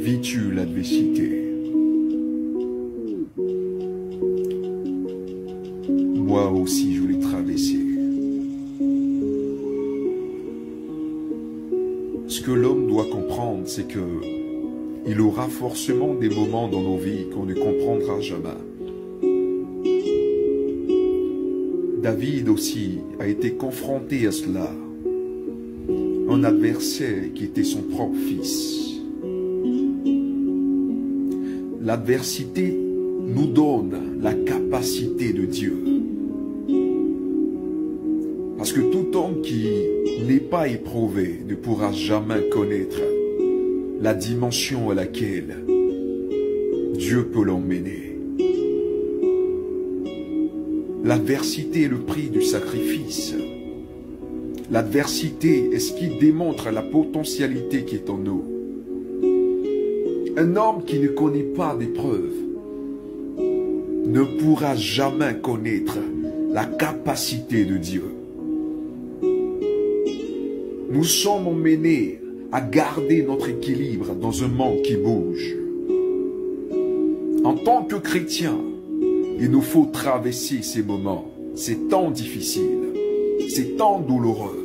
vis-tu l'adversité? Moi aussi, je l'ai traversé. Ce que l'homme doit comprendre, c'est que il aura forcément des moments dans nos vies qu'on ne comprendra jamais. David aussi a été confronté à cela. Un adversaire qui était son propre fils. L'adversité nous donne la capacité de Dieu. Parce que tout homme qui n'est pas éprouvé ne pourra jamais connaître la dimension à laquelle Dieu peut l'emmener. L'adversité est le prix du sacrifice. L'adversité est ce qui démontre la potentialité qui est en nous. Un homme qui ne connaît pas d'épreuve ne pourra jamais connaître la capacité de Dieu. Nous sommes emmenés à garder notre équilibre dans un monde qui bouge. En tant que chrétiens, il nous faut traverser ces moments, ces temps difficiles, ces temps douloureux.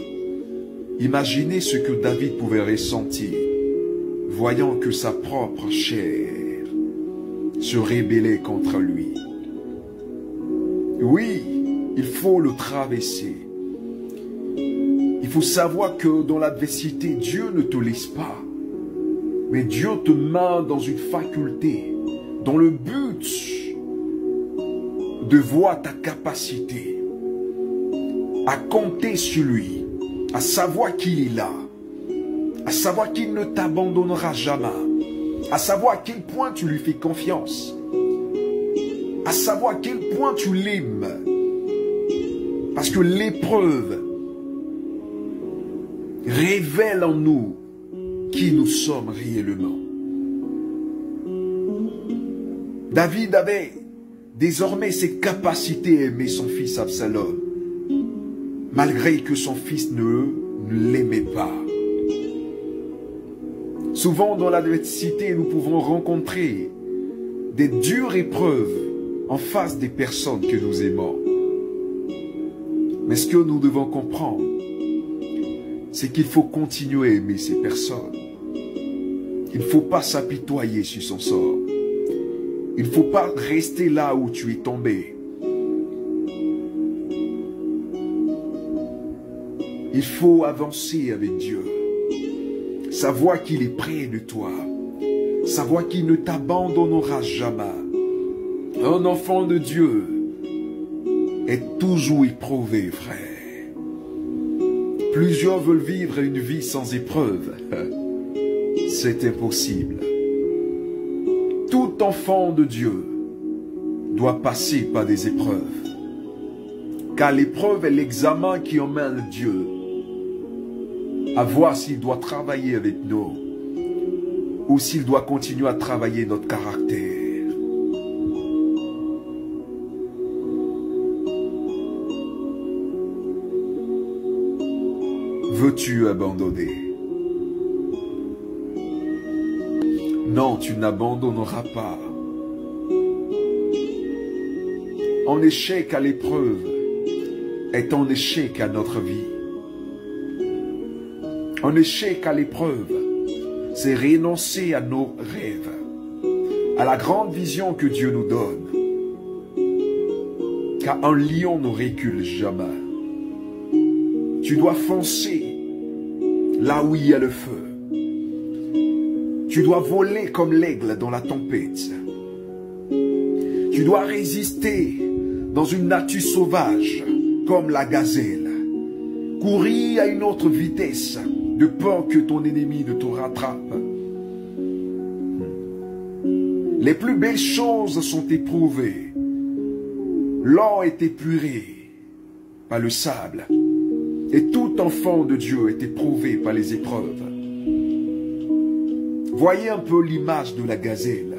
Imaginez ce que David pouvait ressentir, voyant que sa propre chair se rébellait contre lui. Oui, il faut le traverser. Il faut savoir que dans l'adversité, Dieu ne te laisse pas. Mais Dieu te met dans une faculté, dans le but de voir ta capacité, à compter sur lui, à savoir qu'il est là, à savoir qu'il ne t'abandonnera jamais, à savoir à quel point tu lui fais confiance, à savoir à quel point tu l'aimes. Parce que l'épreuve révèle en nous qui nous sommes réellement. David avait désormais ses capacités à aimer son fils Absalom, malgré que son fils ne l'aimait pas. Souvent dans l'adversité, nous pouvons rencontrer des dures épreuves en face des personnes que nous aimons. Mais ce que nous devons comprendre, c'est qu'il faut continuer à aimer ces personnes. Il ne faut pas s'apitoyer sur son sort. Il ne faut pas rester là où tu es tombé. Il faut avancer avec Dieu. Savoir qu'il est près de toi. Savoir qu'il ne t'abandonnera jamais. Un enfant de Dieu est toujours éprouvé, frère. Plusieurs veulent vivre une vie sans épreuve. C'est impossible. Tout enfant de Dieu doit passer par des épreuves. Car l'épreuve est l'examen qui emmène Dieu à voir s'il doit travailler avec nous ou s'il doit continuer à travailler notre caractère. Veux-tu abandonner? Non, tu n'abandonneras pas. Un échec à l'épreuve est un échec à notre vie. Un échec à l'épreuve, c'est renoncer à nos rêves, à la grande vision que Dieu nous donne. Car un lion ne recule jamais. Tu dois foncer là où il y a le feu. Tu dois voler comme l'aigle dans la tempête. Tu dois résister dans une nature sauvage comme la gazelle. Courir à une autre vitesse de peur que ton ennemi ne te rattrape. Les plus belles choses sont éprouvées. L'or est épuré par le sable. Et tout enfant de Dieu est éprouvé par les épreuves. Voyez un peu l'image de la gazelle.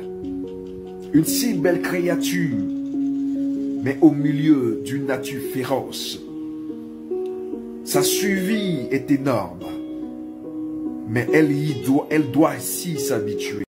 Une si belle créature, mais au milieu d'une nature féroce. Sa survie est énorme, mais elle doit s'y s'habituer.